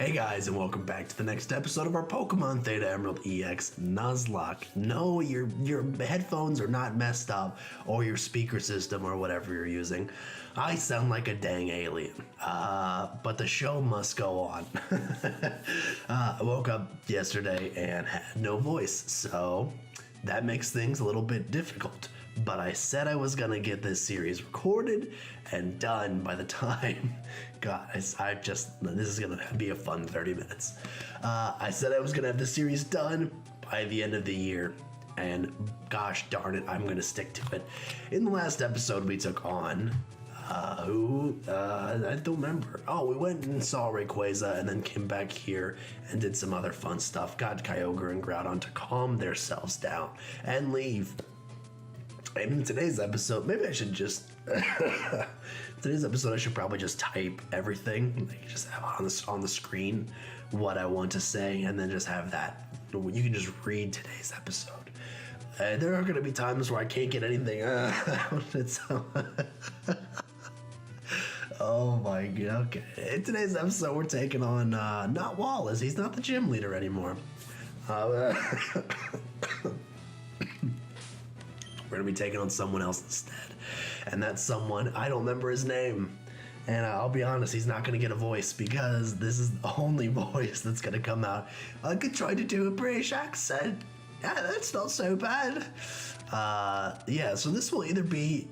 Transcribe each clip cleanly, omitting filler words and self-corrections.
Hey guys, and welcome back to the next episode of our Pokemon Theta Emerald EX Nuzlocke. No, your headphones are not messed up, or your speaker system, or whatever you're using. I sound like a dang alien, but the show must go on. I woke up yesterday and had no voice, so that makes things a little bit difficult. But I said I was gonna get this series recorded and done by the time, guys, this is gonna be a fun 30 minutes. I said I was gonna have the series done by the end of the year, and gosh darn it, I'm gonna stick to it. In the last episode, we took on, I don't remember. Oh, we went and saw Rayquaza and then came back here and did some other fun stuff. Got Kyogre and Groudon to calm themselves down and leave. And in today's episode, maybe I should just, today's episode I should probably just type everything, like just have on the screen what I want to say, and then just have that, you can just read today's episode. There are going to be times where I can't get anything out. Oh my god, okay. In today's episode, we're taking on, not Wallace, he's not the gym leader anymore. We're gonna be taking on someone else instead, and that someone, I don't remember his name, and I'll be honest, he's not gonna get a voice because this is the only voice that's gonna come out. I could try to do a British accent. Yeah, that's not so bad. Yeah, so this will either be,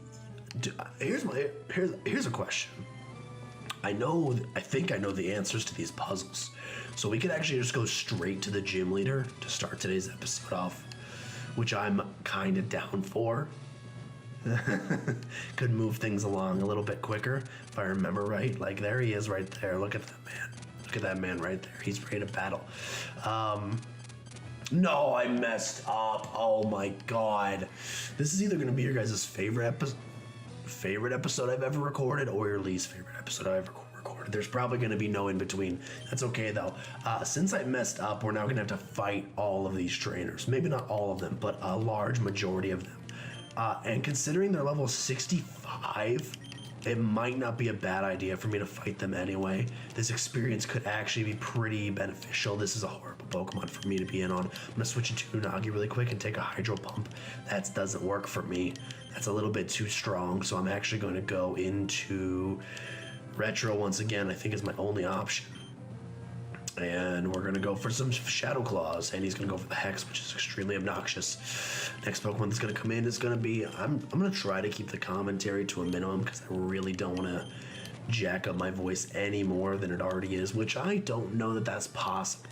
here's a question. I think I know the answers to these puzzles, so we could actually just go straight to the gym leader to start today's episode off, which I'm kind of down for. Could move things along a little bit quicker, if I remember right. Like, there he is right there. Look at that man. Look at that man right there. He's ready to battle. No, I messed up. Oh my god. This is either going to be your guys' favorite episode I've ever recorded, or your least favorite episode I've ever recorded. There's probably going to be no in between. That's okay though. Since I messed up, we're now going to have to fight all of these trainers. Maybe not all of them, but a large majority of them. And considering they're level 65, it might not be a bad idea for me to fight them anyway. This experience could actually be pretty beneficial. This is a horrible Pokemon for me to be in on. I'm going to switch into Unagi really quick and take a Hydro Pump. That doesn't work for me. That's a little bit too strong, so I'm actually going to go into Retro once again. I think is my only option. And we're going to go for some Shadow Claws, and he's going to go for the Hex, which is extremely obnoxious. Next Pokemon that's going to come in is going to be, I'm going to try to keep the commentary to a minimum because I really don't want to jack up my voice any more than it already is, which I don't know that that's possible.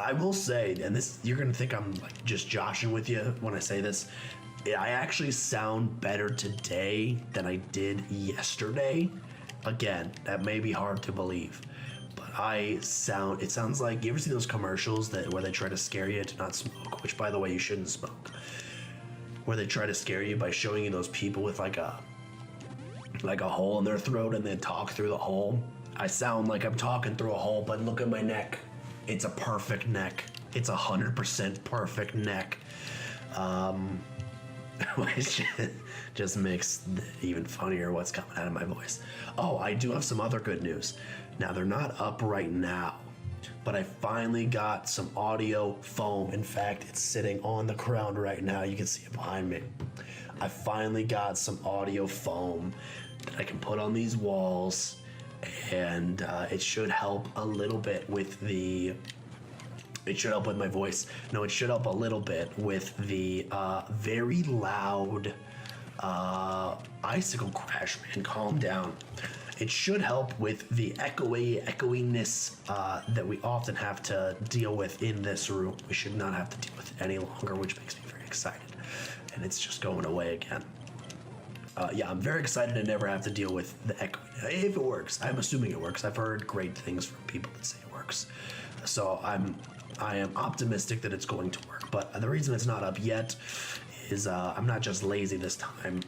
I will say, and this, you're going to think I'm like just joshing with you when I say this, I actually sound better today than I did yesterday. Again, that may be hard to believe, but it sounds like, you ever see those commercials where they try to scare you to not smoke, which by the way, you shouldn't smoke, where they try to scare you by showing you those people with like a hole in their throat and then talk through the hole. I sound like I'm talking through a hole, but look at my neck. It's a perfect neck. It's 100% perfect neck. Which just makes even funnier what's coming out of my voice. Oh, I do have some other good news. Now, they're not up right now, but I finally got some audio foam. In fact, it's sitting on the ground right now. You can see it behind me. I finally got some audio foam that I can put on these walls, and it should help a little bit with the... It should help with my voice. No, it should help a little bit with the very loud icicle crash, man. Calm down. It should help with the echoiness that we often have to deal with in this room. We should not have to deal with it any longer, which makes me very excited. And it's just going away again. Yeah, I'm very excited to never have to deal with the echo. If it works, I'm assuming it works. I've heard great things from people that say it works. So I am optimistic that it's going to work, but the reason it's not up yet is I'm not just lazy this time.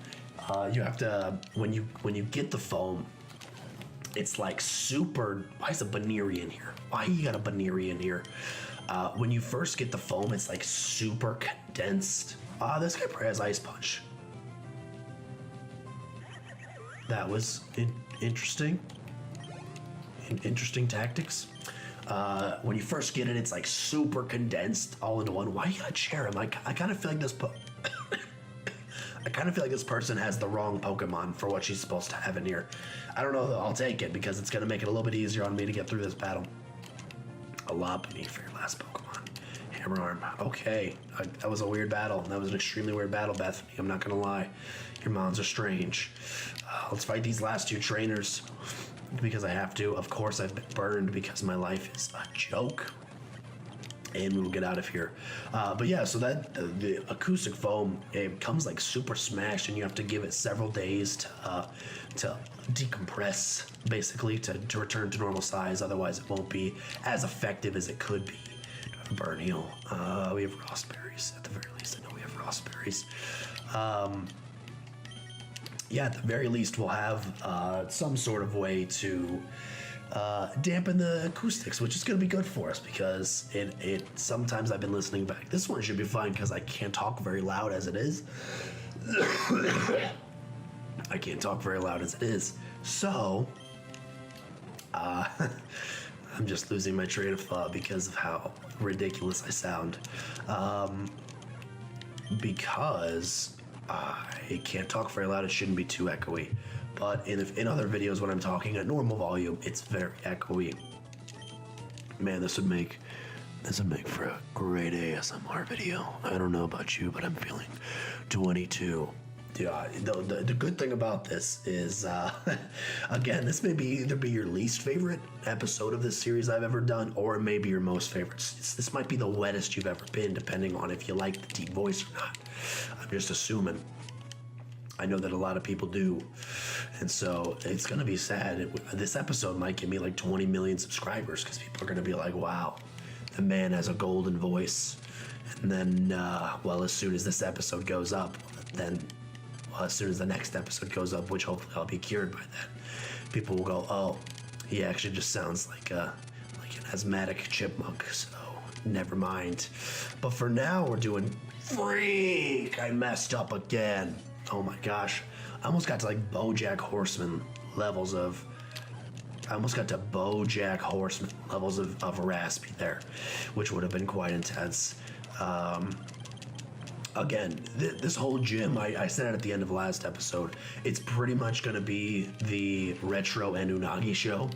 You have to, when you get the foam, it's like super, why is a Baneri in here? Why you got a Baneri in here? When you first get the foam, it's like super condensed. This guy probably has Ice Punch. That was interesting. Interesting tactics. When you first get it, it's like super condensed all into one. Why you gotta chair him? I kind of feel like this. I kind of feel like this person has the wrong Pokemon for what she's supposed to have in here. I don't know though. I'll take it because it's gonna make it a little bit easier on me to get through this battle. A Lopunny for your last Pokemon. Hammer Arm. Okay, that was a weird battle. That was an extremely weird battle, Bethany. I'm not gonna lie. Your mons are strange. Let's fight these last two trainers because I have to. Of course, I've been burned because my life is a joke. And we will get out of here. But yeah, so that the acoustic foam, it comes like super smashed, and you have to give it several days to decompress, basically, to return to normal size. Otherwise, it won't be as effective as it could be. Burn heal. We have raspberries at the very least. I know we have raspberries. Yeah, at the very least, we'll have some sort of way to dampen the acoustics, which is going to be good for us because it sometimes I've been listening back. This one should be fine because I can't talk very loud as it is. I can't talk very loud as it is. So, I'm just losing my train of thought because of how ridiculous I sound. Because I can't talk very loud, it shouldn't be too echoey. But in other videos when I'm talking at normal volume, it's very echoey. Man, this would make for a great ASMR video. I don't know about you, but I'm feeling 22. Yeah, the good thing about this is, again, this may either be your least favorite episode of this series I've ever done, or it may be your most favorite. This might be the wettest you've ever been, depending on if you like the deep voice or not. I'm just assuming. I know that a lot of people do, and so it's gonna be sad. This episode might give me like 20 million subscribers because people are gonna be like, wow, the man has a golden voice. And then, well, as soon as this episode goes up, as soon as the next episode goes up, which hopefully I'll be cured by then, people will go, oh, he actually just sounds like an asthmatic chipmunk, so never mind. But for now, we're doing freak. I messed up again. Oh my gosh. I almost got to like BoJack Horseman levels of raspy there, which would have been quite intense. Again, this whole gym, I said it at the end of the last episode, it's pretty much going to be the Retro and Unagi show.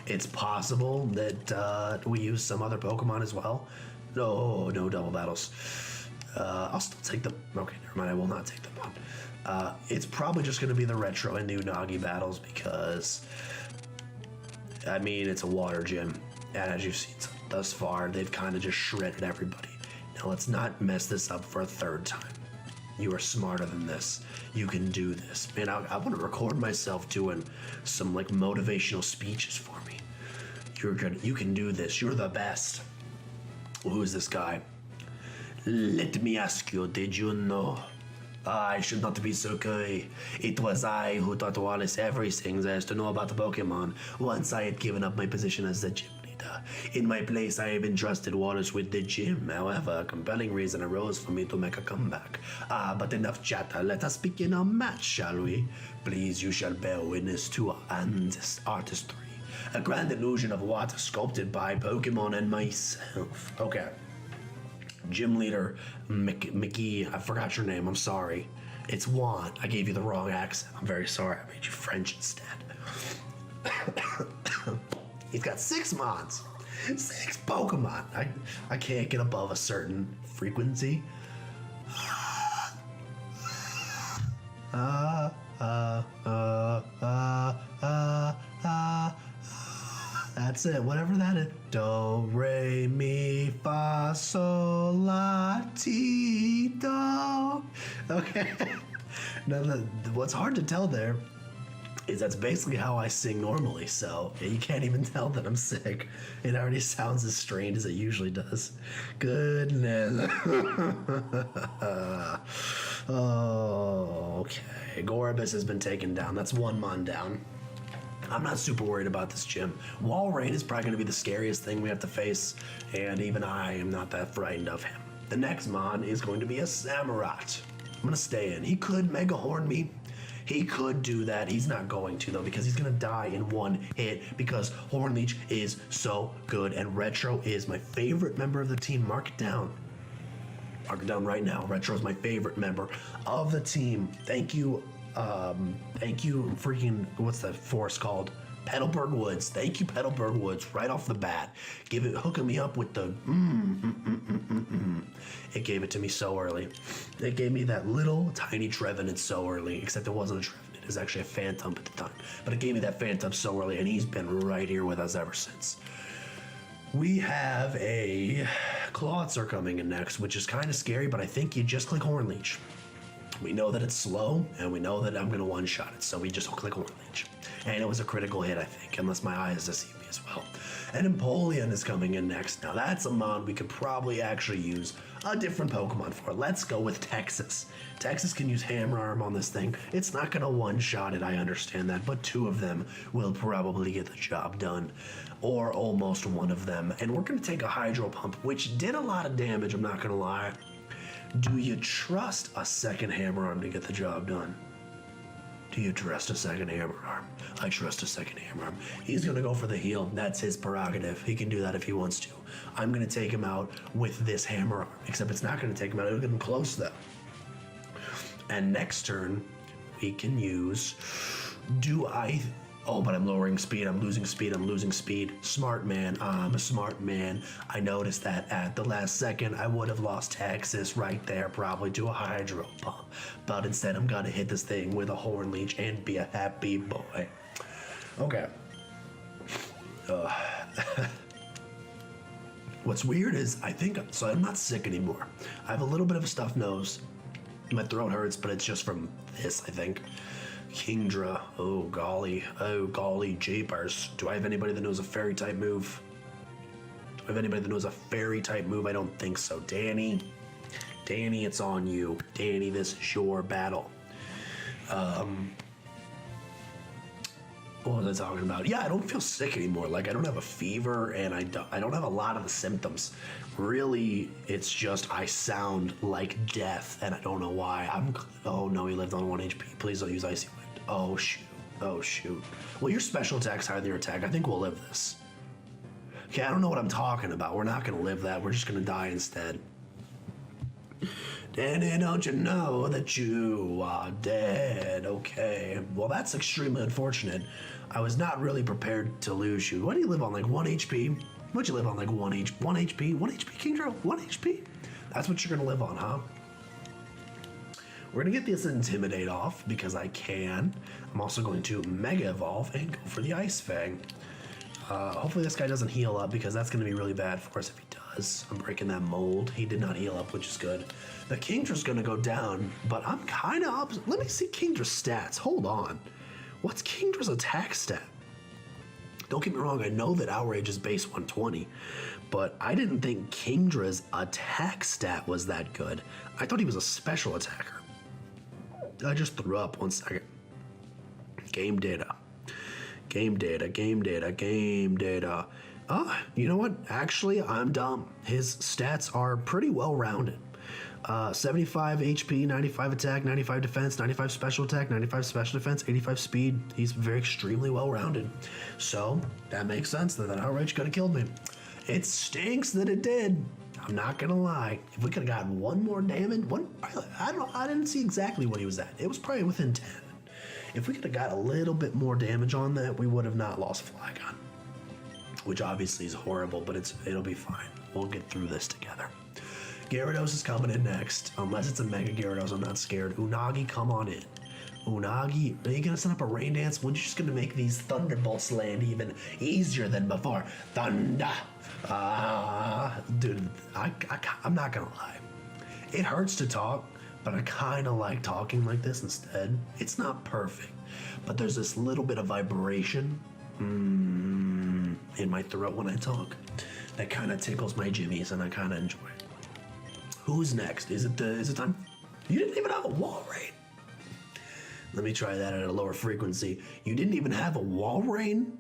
It's possible that we use some other Pokemon as well. No double battles. I'll still take them. Okay, never mind, I will not take them on. It's probably just going to be the Retro and the Unagi battles because, I mean, it's a water gym. And as you've seen thus far, they've kind of just shredded everybody. Now, let's not mess this up for a third time. You are smarter than this. You can do this. Man, I want to record myself doing some, like, motivational speeches for me. You can do this. You're the best. Who is this guy? Let me ask you, did you know? I should not be so coy. It was I who taught Wallace everything there is to know about the Pokemon once I had given up my position as the gym leader. In my place, I have entrusted Wallace with the gym. However, a compelling reason arose for me to make a comeback. But enough chatter. Let us begin our match, shall we? Please, you shall bear witness to our artistry. A grand illusion of water sculpted by Pokemon and myself. Okay. Gym leader McGee, I forgot your name, I'm sorry. It's Juan. I gave you the wrong accent. I'm very sorry. I made you French instead. He's got 6 mods. 6 Pokemon. I can't get above a certain frequency. That's it, whatever that is. Do, re, mi, fa, sol, la, ti, do. Okay. Now, what's hard to tell there is that's basically how I sing normally, so you can't even tell that I'm sick. It already sounds as strained as it usually does. Goodness. Oh, okay. Gorobus has been taken down. That's 1 mon down. I'm not super worried about this gym. Walrein is probably going to be the scariest thing we have to face, and even I am not that frightened of him. The next mon is going to be a Samurott. I'm going to stay in. He could Mega Horn me. He could do that. He's not going to, though, because he's going to die in one hit because Hornleech is so good, and Retro is my favorite member of the team. Mark it down. Mark it down right now. Retro is my favorite member of the team. Thank you. Thank you, freaking, what's that forest called? Petalburg Woods. Thank you, Petalburg Woods, right off the bat. Hooking me up with the It gave it to me so early. It gave me that little tiny Trevenant so early, except it wasn't a Trevenant. It was actually a Phantom at the time. But it gave me that Phantom so early, and he's been right here with us ever since. We have a Clawitzer coming in next, which is kind of scary, but I think you just click Hornleech. We know that it's slow, and we know that I'm going to one-shot it, so we just click Hornleech. And it was a critical hit, I think, unless my eyes deceive me as well. And Empoleon is coming in next. Now, that's a mod we could probably actually use a different Pokemon for. Let's go with Texas. Texas can use Hammer Arm on this thing. It's not going to one-shot it, I understand that, but two of them will probably get the job done. Or almost one of them. And we're going to take a Hydro Pump, which did a lot of damage, I'm not going to lie. Do you trust a second Hammer Arm to get the job done? Do you trust a second Hammer Arm? I trust a second Hammer Arm. He's going to go for the heal. That's his prerogative. He can do that if he wants to. I'm going to take him out with this Hammer Arm. Except it's not going to take him out. It'll get him close, though. And next turn, we can use... Oh, but I'm lowering speed. I'm losing speed. I'm losing speed. Smart man. I'm a smart man. I noticed that at the last second, I would have lost Texas right there, probably to a Hydro Pump. But instead, I'm going to hit this thing with a Hornleech and be a happy boy. Okay. What's weird is, so I'm not sick anymore. I have a little bit of a stuffed nose. My throat hurts, but it's just from this, I think. Kingdra, oh golly jeepers. Do I have anybody that knows a fairy type move? I don't think so. Danny, it's on you. Danny, this is your battle. What was I talking about? Yeah, I don't feel sick anymore. Like, I don't have a fever, and I don't have a lot of the symptoms. Really, it's just I sound like death, and I don't know why. Oh no, he lived on 1 HP. Please don't use Icy Wind. Oh shoot. Well, your special attack's higher than your attack. I think we'll live this. Okay, I don't know what I'm talking about. We're not gonna live that. We're just gonna die instead. Danny, don't you know that you are dead? Okay. Well, that's extremely unfortunate. I was not really prepared to lose you. What do you live on, like 1 HP? What'd you live on, like 1 HP? 1 HP, Kingdra? 1 HP? That's what you're gonna live on, huh? We're gonna get this Intimidate off because I can. I'm also going to Mega Evolve and go for the Ice Fang. Hopefully this guy doesn't heal up because that's gonna be really bad for us if he does. I'm breaking that mold. He did not heal up, which is good. The Kingdra's gonna go down, but I'm kind of opposite. Let me see Kingdra's stats. Hold on. What's Kingdra's attack stat? Don't get me wrong, I know that Outrage is base 120, but I didn't think Kingdra's attack stat was that good. I thought he was a special attacker. I just threw up 1 second. Game data. You know what? Actually, I'm dumb. His stats are pretty well rounded. 75 HP, 95 attack, 95 defense, 95 special attack, 95 special defense, 85 speed. He's very extremely well rounded. So that makes sense that outrage could have killed me. It stinks that it did. I'm not gonna lie. If we could have gotten one more damage, I didn't see exactly what he was at. It was probably within 10. If we could have got a little bit more damage on that, we would have not lost Flygon. Which obviously is horrible, but it'll be fine. We'll get through this together. Gyarados is coming in next. Unless it's a Mega Gyarados, I'm not scared. Unagi, come on in. Unagi, are you gonna set up a rain dance? We're just gonna make these Thunderbolts land even easier than before. Thunder! Dude, I'm not gonna lie. It hurts to talk, but I kind of like talking like this instead. It's not perfect, but there's this little bit of vibration in my throat when I talk that kind of tickles my jimmies, and I kind of enjoy it. Who's next? Is it time? You didn't even have a wall rain. Let me try that at a lower frequency. You didn't even have a wall rain?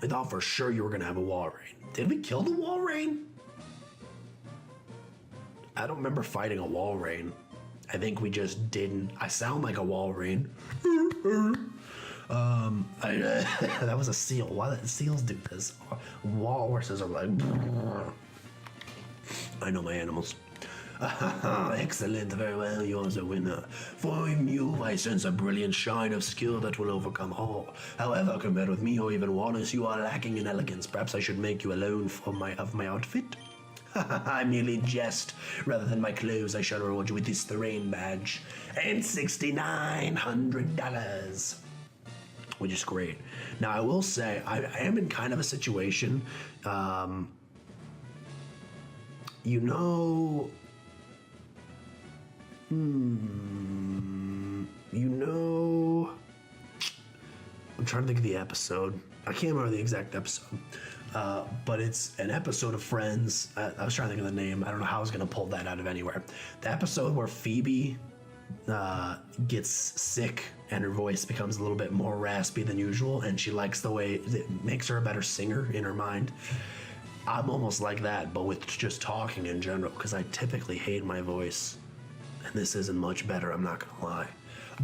I thought for sure you were gonna have a wall rain. Did we kill the wall rain? I don't remember fighting a wall rain. I think we just didn't. I sound like a Walrein. That was a seal. Why did seals do this? Walruses are like. I know my animals. Excellent, very well, you're the winner. For in you, I sense a brilliant shine of skill that will overcome all. However, compared with me or even Wallace, you are lacking in elegance. Perhaps I should make you a loan for my outfit? I merely jest. Rather than my clothes, I shall reward you with this terrain badge and $6,900. Which is great. Now, I will say, I am in kind of a situation, you know, I'm trying to think of the episode. I can't remember the exact episode, but it's an episode of Friends. I was trying to think of the name. I don't know how I was going to pull that out of anywhere. The episode where Phoebe gets sick and her voice becomes a little bit more raspy than usual, and she likes the way it makes her a better singer in her mind. I'm almost like that, but with just talking in general, because I typically hate my voice. And this isn't much better, I'm not gonna lie.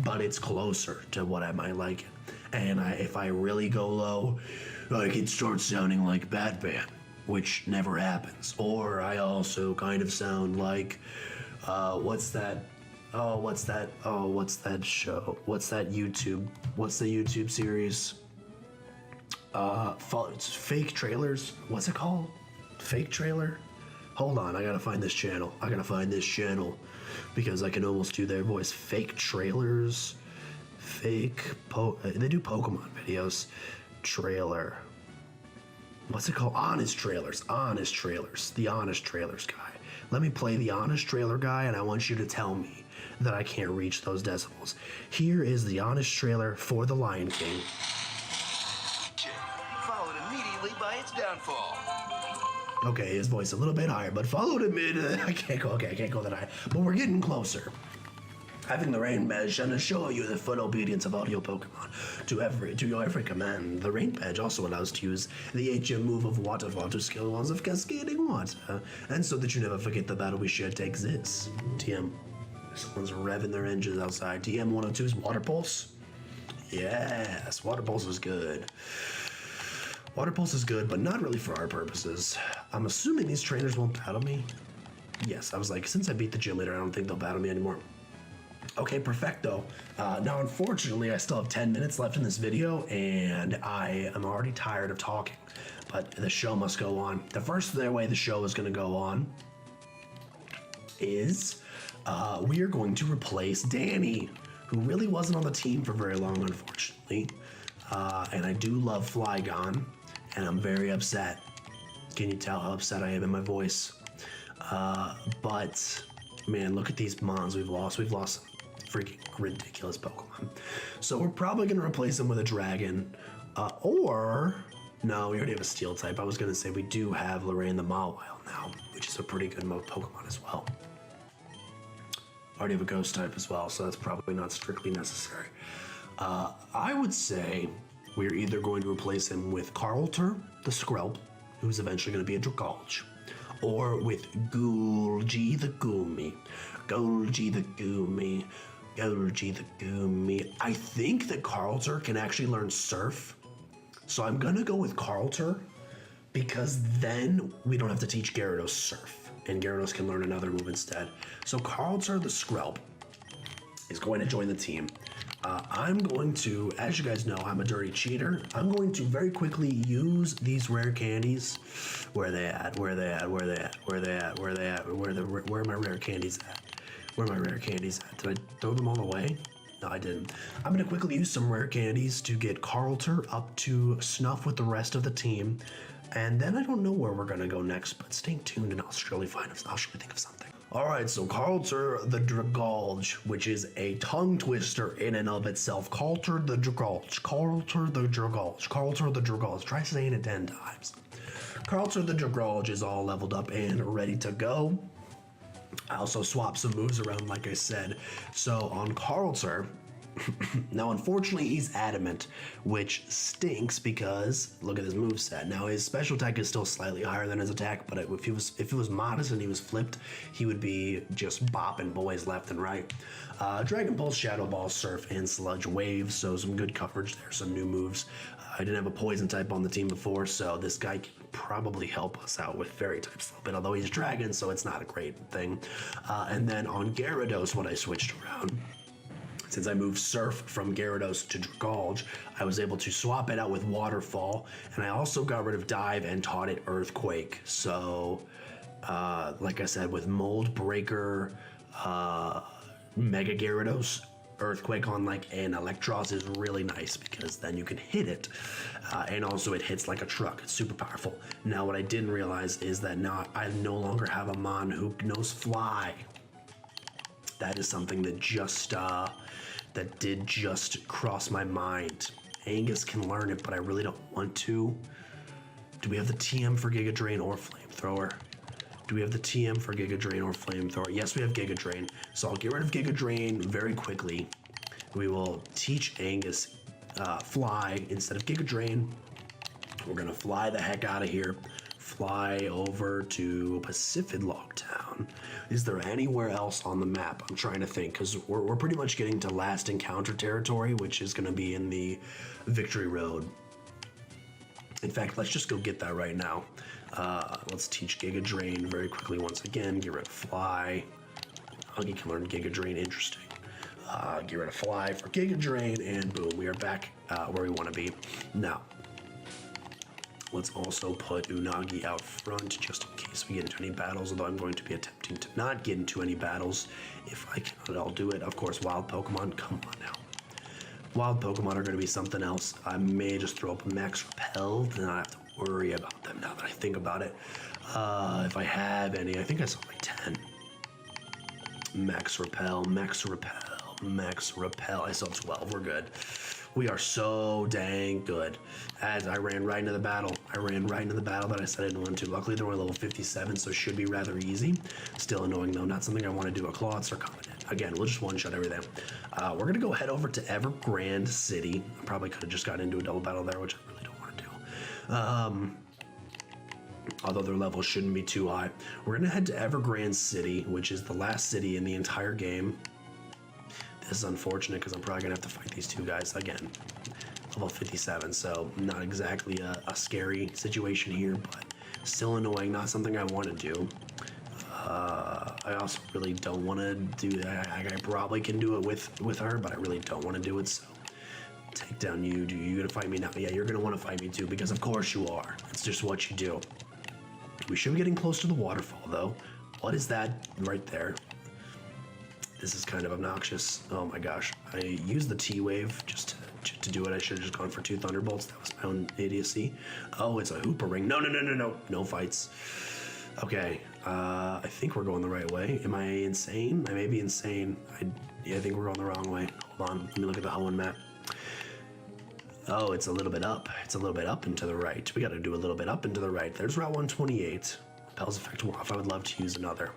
But it's closer to what I might like it. And if I really go low, I can start sounding like Batman, which never happens. Or I also kind of sound like, what's that show? What's the YouTube series? It's fake trailers. What's it called? Fake trailer? Hold on, I gotta find this channel. Because I can almost do their voice. Fake trailers. They do Pokemon videos. Trailer. What's it called? Honest Trailers. The Honest Trailers guy. Let me play the Honest Trailer guy, and I want you to tell me that I can't reach those decibels. Here is the Honest Trailer for The Lion King. Followed immediately by its downfall. Okay, his voice a little bit higher, but followed him in. I can't go that high. But we're getting closer. Having the rain badge shall assure you the full obedience of all your Pokemon to your every command. The rain badge also allows to use the HM move of Waterfall to scale walls of cascading water, and so that you never forget the battle we share takes this. TM. Someone's revving their engines outside. TM 102's Water Pulse. Yes, Water Pulse is good. Water Pulse is good, but not really for our purposes. I'm assuming these trainers won't battle me. Yes, I was like, since I beat the gym leader, I don't think they'll battle me anymore. Okay, perfecto. Now, unfortunately, I still have 10 minutes left in this video, and I am already tired of talking, but the show must go on. The first way the show is going to go on is we are going to replace Danny, who really wasn't on the team for very long, unfortunately. And I do love Flygon, and I'm very upset. Can you tell how upset I am in my voice? But, man, look at these mons we've lost. We've lost some freaking ridiculous Pokemon. So we're probably going to replace them with a dragon. Or, no, we already have a steel type. I was going to say we do have Lorraine the Mawile now, which is a pretty good Pokemon as well. Already have a ghost type as well, so that's probably not strictly necessary. I would say we're either going to replace him with Carlter the Skrelp, who's eventually going to be a Dragalge, or with Gulgi the Goomy. I think that Carlter can actually learn Surf, so I'm going to go with Carlter, because then we don't have to teach Gyarados Surf, and Gyarados can learn another move instead. So Carlter the Skrelp is going to join the team. I'm going to, as you guys know, I'm a dirty cheater. I'm going to very quickly use these rare candies. Where are my rare candies at? Where are my rare candies at? Did I throw them all away? No, I didn't. I'm going to quickly use some rare candies to get Carlter up to snuff with the rest of the team. And then I don't know where we're going to go next, but stay tuned and I'll surely think of something. Alright, so Carlter the Dragalge, which is a tongue twister in and of itself. Carlter the Dragalge. Try saying it 10 times. Carlter the Dragalge is all leveled up and ready to go. I also swapped some moves around, like I said. So on Carlter, Now, unfortunately, he's adamant, which stinks because look at his moveset. Now, his special attack is still slightly higher than his attack, but if he was modest and he was flipped, he would be just bopping boys left and right. Dragon Pulse, Shadow Ball, Surf, and Sludge Wave, so some good coverage there, some new moves. I didn't have a poison type on the team before, so this guy can probably help us out with fairy types a little bit, although he's dragon, so it's not a great thing. And then on Gyarados, when I switched around, since I moved Surf from Gyarados to Dragalge, I was able to swap it out with Waterfall, and I also got rid of Dive and taught it Earthquake. So, like I said, with Mold Breaker, Mega Gyarados, Earthquake on like an Electros is really nice because then you can hit it, and also it hits like a truck. It's super powerful. Now, what I didn't realize is that now I no longer have a Mon who knows Fly. That is something that did just cross my mind. Angus can learn it, but I really don't want to. Do we have the TM for Giga Drain or Flamethrower? Do we have the TM for Giga Drain or Flamethrower? Yes, we have Giga Drain. So I'll get rid of Giga Drain very quickly. We will teach Angus Fly instead of Giga Drain. We're gonna fly the heck out of here. Fly over to Pacific Log Town. Is there anywhere else on the map? I'm trying to think, because we're pretty much getting to last encounter territory, which is gonna be in the Victory Road. In fact, let's just go get that right now. Let's teach Giga Drain very quickly once again. Get rid of Fly. Huggy can learn Giga Drain, interesting. Get rid of Fly for Giga Drain, and boom, we are back where we want to be. Now, let's also put Unagi out front just in case we get into any battles, although I'm going to be attempting to not get into any battles. If I cannot, I'll do it. Of course, wild Pokemon, come on now. Wild Pokemon are going to be something else. I may just throw up a Max Repel, then I have to worry about them now that I think about it. If I have any, I think I saw like 10. Max Repel, Max Repel, Max Repel. I saw 12, we're good. We are so dang good. As I ran right into the battle. That I said I didn't want to. Luckily, they're only level 57, so it should be rather easy. Still annoying, though. Not something I want to do. A Clawitz or coming in. Again, we'll just one-shot everything. We're going to go head over to Evergrande City. I probably could have just gotten into a double battle there, which I really don't want to do. Although their level shouldn't be too high. We're going to head to Evergrande City, which is the last city in the entire game. This is unfortunate because I'm probably going to have to fight these two guys again. Level 57, so not exactly a scary situation here, but still annoying. Not something I want to do. I also really don't want to do that. I probably can do it with her, but I really don't want to do it, so take down you. You gonna fight me now? Yeah, you're gonna want to fight me too, because of course you are. It's just what you do. We should be getting close to the waterfall, though. What is that right there? This is kind of obnoxious. Oh my gosh. I used the T-Wave just to do it. I should have just gone for 2 Thunderbolts. That was my own idiocy. Oh, it's a Hooper Ring. No. No fights. Okay. I think we're going the right way. Am I insane? I may be insane. I think we're going the wrong way. Hold on. Let me look at the Hoenn map. Oh, it's a little bit up. It's a little bit up and to the right. We got to do a little bit up and to the right. There's Route 128. Repel's Effect wore off. I would love to use another.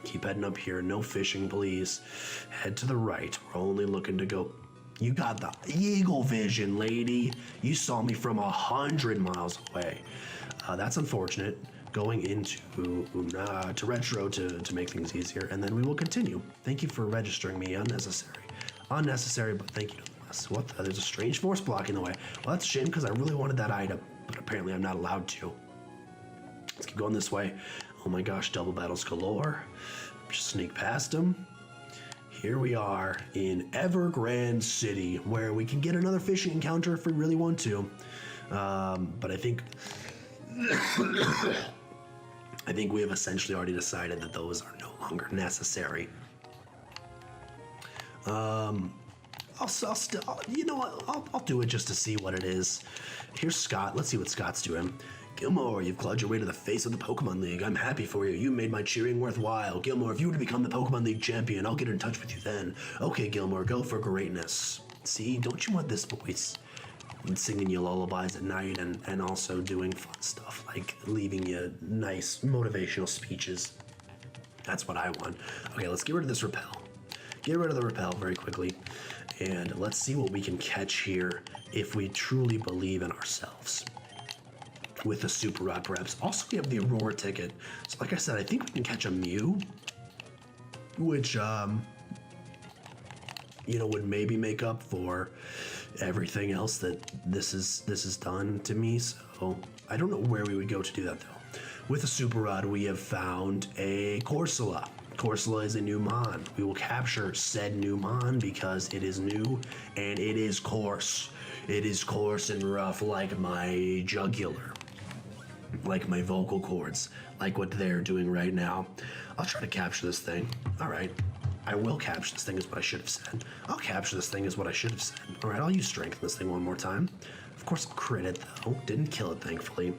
Keep heading up here. No fishing, please. Head to the right. We're only looking to go. You got the eagle vision, lady. You saw me from 100 miles away. That's unfortunate. Going into to retro to make things easier, and then we will continue. Thank you for registering me. Unnecessary, but thank you nonetheless. What the? There's a strange force blocking the way. Well, that's a shame because I really wanted that item, but apparently I'm not allowed to. Let's keep going this way. Oh my gosh, double battles galore. Just sneak past them. Here we are in Evergrande City, where we can get another fishing encounter if we really want to. But I think we have essentially already decided that those are no longer necessary. I'll still, you know what? I'll do it just to see what it is. Here's Scott. Let's see what Scott's doing. Gilmore, you've clawed your way to the face of the Pokemon League. I'm happy for you. You made my cheering worthwhile. Gilmore, if you were to become the Pokemon League champion, I'll get in touch with you then. Okay, Gilmore, go for greatness. See, don't you want this voice? Singing you lullabies at night and also doing fun stuff like leaving you nice motivational speeches. That's what I want. Okay, let's get rid of this Repel. get rid of the repel very quickly, and let's see what we can catch here if we truly believe in ourselves. With the super rod, perhaps. Also, we have the Aurora ticket. So, like I said, I think we can catch a Mew, which, you know, would maybe make up for everything else that this is done to me. So, I don't know where we would go to do that, though. With the super rod, we have found a Corsola. Corsola is a new mon. We will capture said new mon because it is new and it is coarse. It is coarse and rough like my jugular. Like my vocal cords, like what they're doing right now. I'll try to capture this thing. All right. I will capture this thing is what I should have said. I'll capture this thing is what I should have said. All right, I'll use strength on this thing one more time. Of course, crit it though. Didn't kill it, thankfully.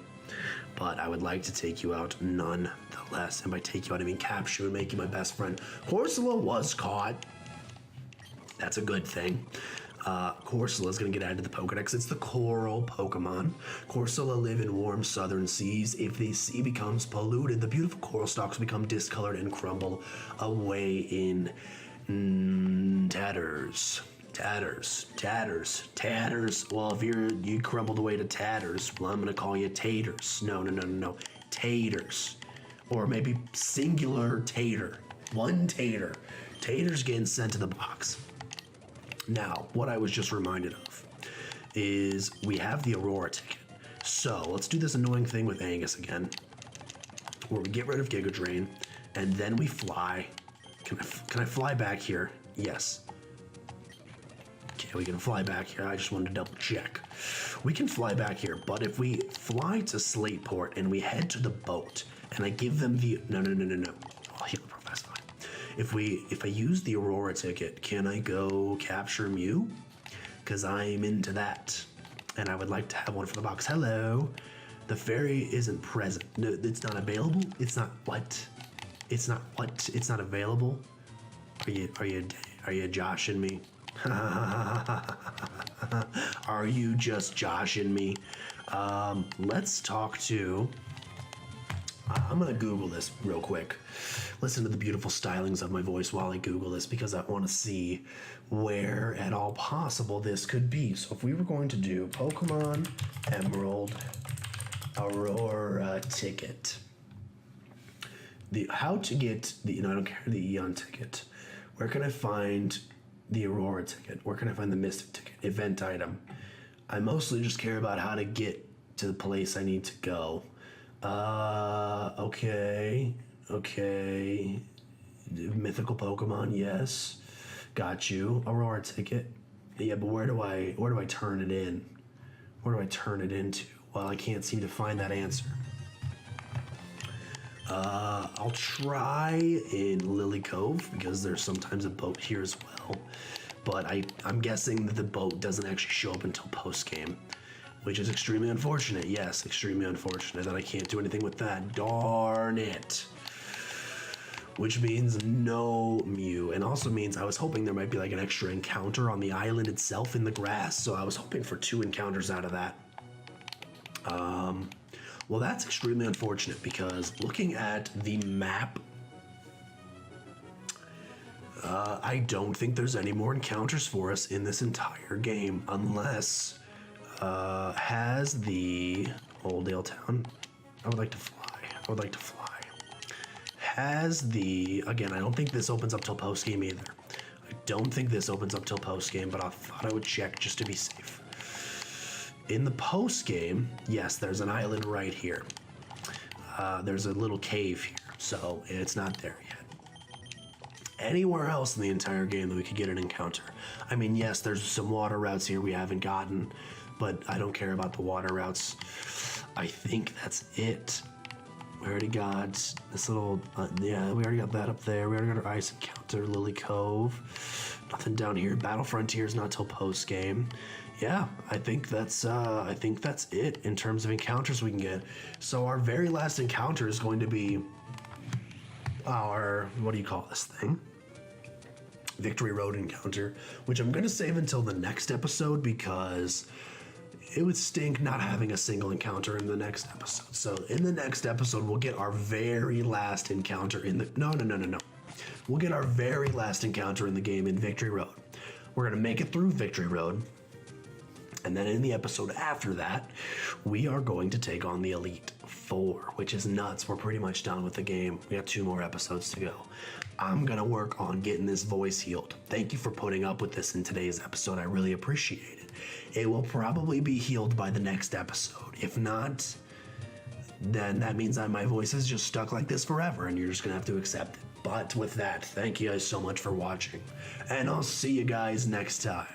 But I would like to take you out nonetheless. And by take you out, I mean capture and make you my best friend. Corsola was caught. That's a good thing. Corsola is going to get added to the Pokedex. It's the coral Pokemon. Corsola live in warm southern seas. If the sea becomes polluted, the beautiful coral stalks become discolored and crumble away in tatters. Tatters. Well, if you crumbled away to tatters, well, I'm going to call you taters. No. Taters. Or maybe singular tater. One tater. Taters getting sent to the box. Now, what I was just reminded of is we have the Aurora ticket. So let's do this annoying thing with Angus again, where we get rid of Giga Drain, and then we fly. Can I fly back here? Yes. Okay, we can fly back here. I just wanted to double check. We can fly back here, but if we fly to Slateport and we head to the boat, and I give them the no. I'll heal the Professor. If I use the Aurora ticket, can I go capture Mew? Because I'm into that. And I would like to have one for the box. Hello. The fairy isn't present. No, it's not available. It's not what? It's not what? It's not available. Are you joshing me? Are you just joshing me? Let's talk to... I'm going to Google this real quick. Listen to the beautiful stylings of my voice while I Google this because I want to see where at all possible this could be. So if we were going to do Pokemon Emerald Aurora ticket, how to get the, I don't care, the Eon ticket. Where can I find the Aurora ticket? Where can I find the Mystic ticket? Event item. I mostly just care about how to get to the place I need to go. Okay. Mythical Pokemon, yes. Got you. Aurora ticket. Yeah, but where do I turn it in? Where do I turn it into? Well, I can't seem to find that answer. I'll try in Lily Cove because there's sometimes a boat here as well. But I'm guessing that the boat doesn't actually show up until post-game, which is extremely unfortunate. Yes, extremely unfortunate that I can't do anything with that. Darn it. Which means no Mew, and also means I was hoping there might be like an extra encounter on the island itself in the grass, so I was hoping for 2 encounters out of that. Well, that's extremely unfortunate because looking at the map, I don't think there's any more encounters for us in this entire game unless has the Oldale Town. I would like to fly. Has the, again, I don't think this opens up till post game either. I don't think this opens up till post game, but I thought I would check just to be safe. In the post game, yes, there's an island right here. There's a little cave here, so it's not there yet. Anywhere else in the entire game that we could get an encounter. I mean, yes, there's some water routes here we haven't gotten, but I don't care about the water routes. I think that's it. We already got this little, yeah, we already got that up there. We already got our ice encounter, Lily Cove. Nothing down here. Battle Frontier's not till post game. Yeah, I think that's it in terms of encounters we can get. So our very last encounter is going to be our, what do you call this thing? Victory Road encounter, which I'm going to save until the next episode because it would stink not having a single encounter in the next episode. So in the next episode, we'll get our very last encounter in the... No. we'll get our very last encounter in the game in Victory Road. We're going to make it through Victory Road. And then in the episode after that, we are going to take on the Elite Four, which is nuts. We're pretty much done with the game. We got 2 more episodes to go. I'm going to work on getting this voice healed. Thank you for putting up with this in today's episode. I really appreciate it. It will probably be healed by the next episode. If not, then that means that my voice is just stuck like this forever, and you're just going to have to accept it. But with that, thank you guys so much for watching, and I'll see you guys next time.